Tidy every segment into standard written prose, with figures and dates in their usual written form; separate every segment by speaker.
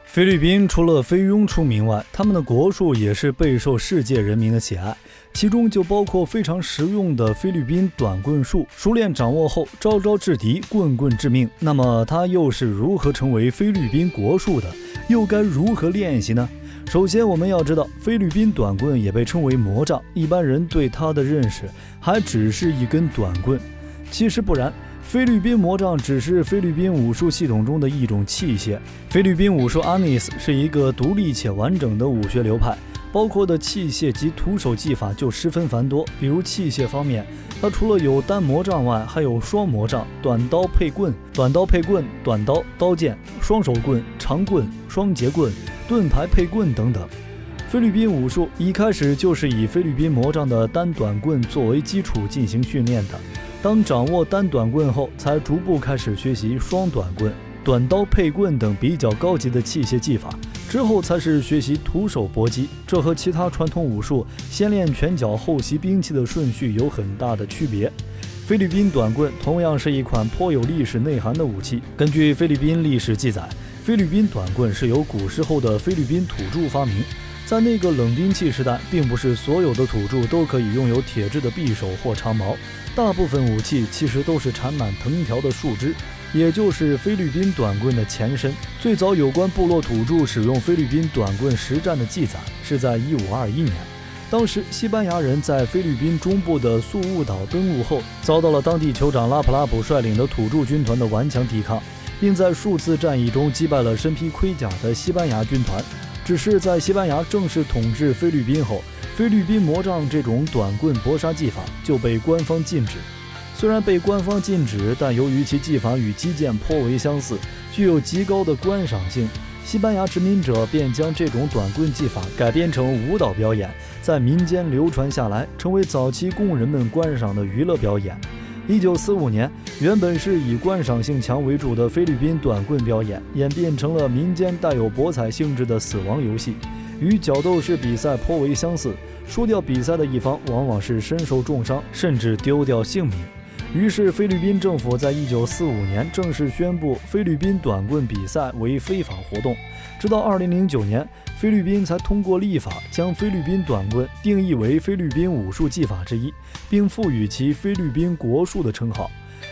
Speaker 1: 菲律宾除了菲佣出名外，他们的国术也是备受世界人民的喜爱，其中就包括非常实用的菲律宾短棍术，熟练掌握后招招制敌，棍棍致命。那么它又是如何成为菲律宾国术的？又该如何练习呢？首先我们要知道，菲律宾短棍也被称为魔杖，一般人对它的认识还只是一根短棍，其实不然。菲律宾魔杖只是菲律宾武术系统中的一种器械。菲律宾武术 Anis 是一个独立且完整的武学流派，包括的器械及徒手技法就十分繁多。比如器械方面，它除了有单魔杖外，还有双魔杖、短刀配棍、短刀配棍、短刀、刀剑、双手棍、长棍、双节棍、盾牌配棍等等。菲律宾武术一开始就是以菲律宾魔杖的单短棍作为基础进行训练的。当掌握单短棍后，才逐步开始学习双短棍、短刀配棍等比较高级的器械技法，之后才是学习徒手搏击。这和其他传统武术先练拳脚后习兵器的顺序有很大的区别。菲律宾短棍同样是一款颇有历史内涵的武器。根据菲律宾历史记载，菲律宾短棍是由古时候的菲律宾土著发明。在那个冷兵器时代，并不是所有的土著都可以拥有铁质的匕首或长矛，大部分武器其实都是缠满藤条的树枝，也就是菲律宾短棍的前身。最早有关部落土著使用菲律宾短棍实战的记载是在1521年，当时西班牙人在菲律宾中部的宿务岛登陆后，遭到了当地酋长拉普拉普率领的土著军团的顽强抵抗，并在数次战役中击败了身披盔甲的西班牙军团。只是在西班牙正式统治菲律宾后，菲律宾魔杖这种短棍搏杀技法就被官方禁止。虽然被官方禁止，但由于其技法与击剑颇为相似，具有极高的观赏性，西班牙殖民者便将这种短棍技法改编成舞蹈表演，在民间流传下来，成为早期供人们观赏的娱乐表演。1945年，原本是以观赏性强为主的菲律宾短棍表演，演变成了民间带有博彩性质的死亡游戏，与角斗士比赛颇为相似。输掉比赛的一方往往是身受重伤，甚至丢掉性命。于是菲律宾政府在1945年正式宣布菲律宾短棍比赛为非法活动，直到2009年，菲律宾才通过立法将菲律宾短棍定义为菲律宾武术技法之一，并赋予其菲律宾国术的称号。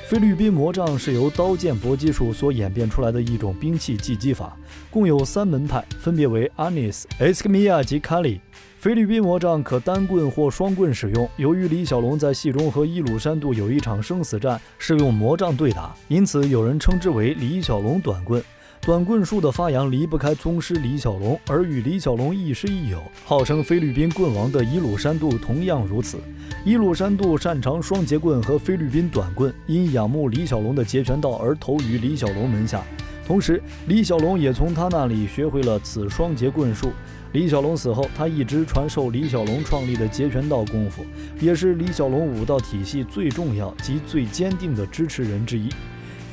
Speaker 1: 菲律宾魔杖是由刀剑搏击术所演变出来的一种兵器技击法，共有3门派，分别为 Anis、Escamilla 及 Cali。菲律宾魔杖可单棍或双棍使用，由于李小龙在戏中和伊鲁山度有一场生死战是用魔杖对打，因此有人称之为李小龙短棍。短棍术的发扬离不开宗师李小龙，而与李小龙亦师亦友，号称菲律宾棍王的伊鲁山度同样如此。伊鲁山度擅长双节棍和菲律宾短棍，因仰慕李小龙的截拳道而投于李小龙门下，同时李小龙也从他那里学会了此双节棍术。李小龙死后，他一直传授李小龙创立的截拳道功夫，也是李小龙武道体系最重要及最坚定的支持人之一。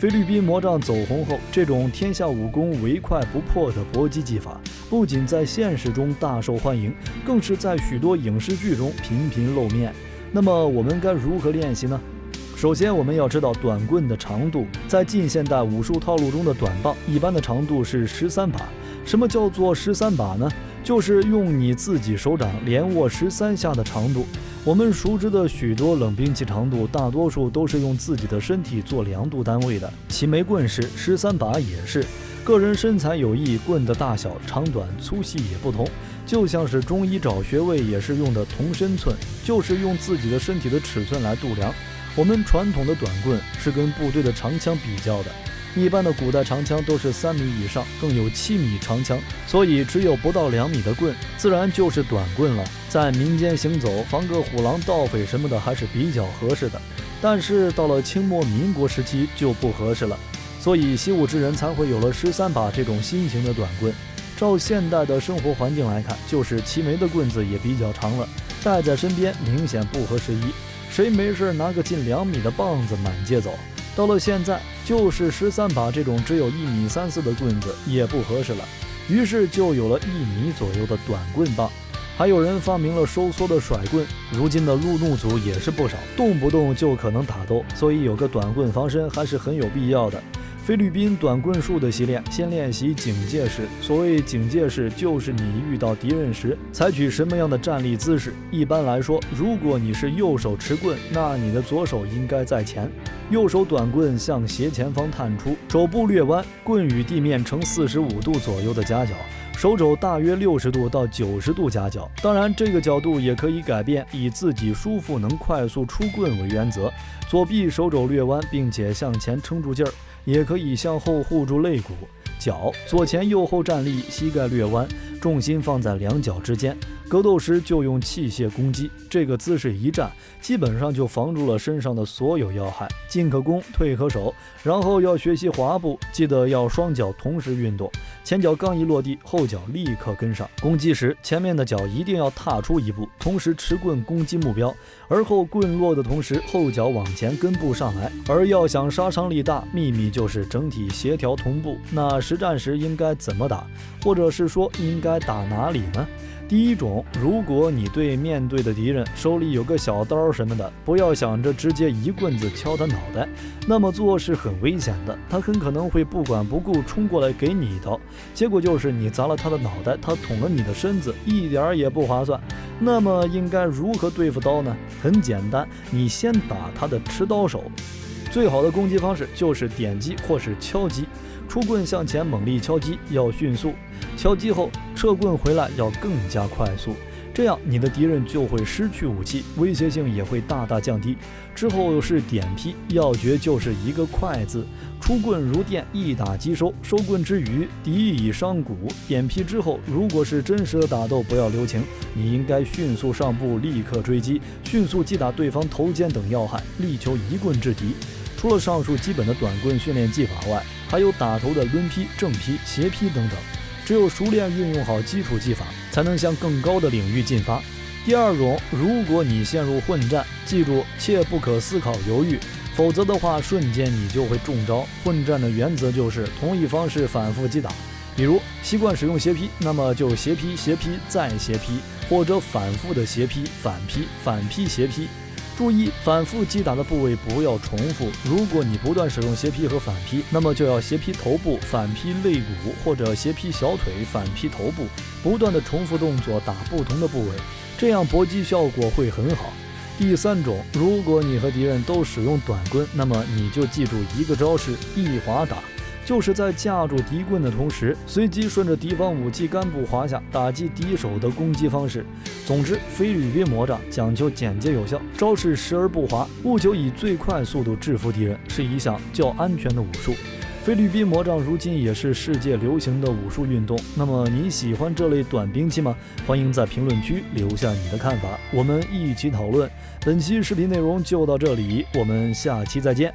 Speaker 1: 菲律宾魔杖走红后，这种天下武功唯快不破的搏击技法不仅在现实中大受欢迎，更是在许多影视剧中频频露面。那么我们该如何练习呢？首先我们要知道短棍的长度，在近现代武术套路中的短棒一般的长度是13把。什么叫做13把呢？就是用你自己手掌连握13下的长度。我们熟知的许多冷兵器长度，大多数都是用自己的身体做量度单位的。齐眉棍是13把也是。个人身材有异，棍的大小、长短、粗细也不同。就像是中医找穴位也是用的同身寸，就是用自己的身体的尺寸来度量。我们传统的短棍是跟部队的长枪比较的。一般的古代长枪都是3米以上，更有7米长枪，所以只有不到2米的棍，自然就是短棍了。在民间行走，防个虎狼盗匪什么的还是比较合适的。但是到了清末民国时期就不合适了，所以习武之人才会有了13把这种新型的短棍。照现代的生活环境来看，就是齐眉的棍子也比较长了，带在身边明显不合时宜。谁没事拿个近2米的棒子满街走？到了现在，就是13把这种只有1米3、4的棍子也不合适了，于是就有了1米左右的短棍棒。还有人发明了收缩的甩棍，如今的路怒族也是不少，动不动就可能打斗，所以有个短棍防身还是很有必要的。菲律宾短棍术的习练，先练习警戒式。所谓警戒式，就是你遇到敌人时采取什么样的站立姿势。一般来说，如果你是右手持棍，那你的左手应该在前，右手短棍向斜前方探出，手部略弯，棍与地面呈45度左右的夹角，手肘大约60度到90度夹角。当然，这个角度也可以改变，以自己舒服能快速出棍为原则。左臂手肘略弯，并且向前撑住劲儿，也可以向后护住肋骨。脚左前右后站立，膝盖略弯，重心放在两脚之间。格斗时就用器械攻击，这个姿势一站，基本上就防住了身上的所有要害。进可攻，退可守。然后要学习滑步，记得要双脚同时运动，前脚刚一落地，后脚立刻跟上。攻击时，前面的脚一定要踏出一步，同时持棍攻击目标，而后棍落的同时，后脚往前跟步上来。而要想杀伤力大，秘密就是整体协调同步。那实战时应该怎么打，或者是说应该打哪里呢？第一种，如果你面对的敌人手里有个小刀什么的，不要想着直接一棍子敲他脑袋，那么做是很危险的，他很可能会不管不顾冲过来给你一刀，结果就是你砸了他的脑袋，他捅了你的身子，一点也不划算。那么应该如何对付刀呢？很简单，你先打他的持刀手。最好的攻击方式就是点击或是敲击，出棍向前猛力敲击要迅速，敲击后撤棍回来要更加快速，这样你的敌人就会失去武器，威胁性也会大大降低。之后是点劈，要诀就是一个快字，出棍如电，一打即收，收棍之余敌意已伤骨。点劈之后，如果是真实的打斗，不要留情，你应该迅速上步，立刻追击，迅速击打对方头肩等要害，力求一棍制敌。除了上述基本的短棍训练技法外，还有打头的抡劈、正劈、斜劈等等。只有熟练运用好基础技法，才能向更高的领域进发。第二种，如果你陷入混战，记住切不可思考犹豫，否则的话瞬间你就会中招。混战的原则就是同一方式反复击打，比如习惯使用斜劈，那么就斜劈、斜劈再斜劈，或者反复的斜劈、反劈、反劈、斜劈。注意反复击打的部位不要重复，如果你不断使用斜劈和反劈，那么就要斜劈头部，反劈肋骨，或者斜劈小腿，反劈头部，不断的重复动作打不同的部位，这样搏击效果会很好。第三种，如果你和敌人都使用短棍，那么你就记住一个招式，一滑打，就是在架住敌棍的同时，随即顺着敌方武器干部滑下，打击敌手的攻击方式。总之，菲律宾魔杖讲究简洁有效，招式时而不滑，务求以最快速度制服敌人，是一项较安全的武术。菲律宾魔杖如今也是世界流行的武术运动。那么你喜欢这类短兵器吗？欢迎在评论区留下你的看法，我们一起讨论。本期视频内容就到这里，我们下期再见。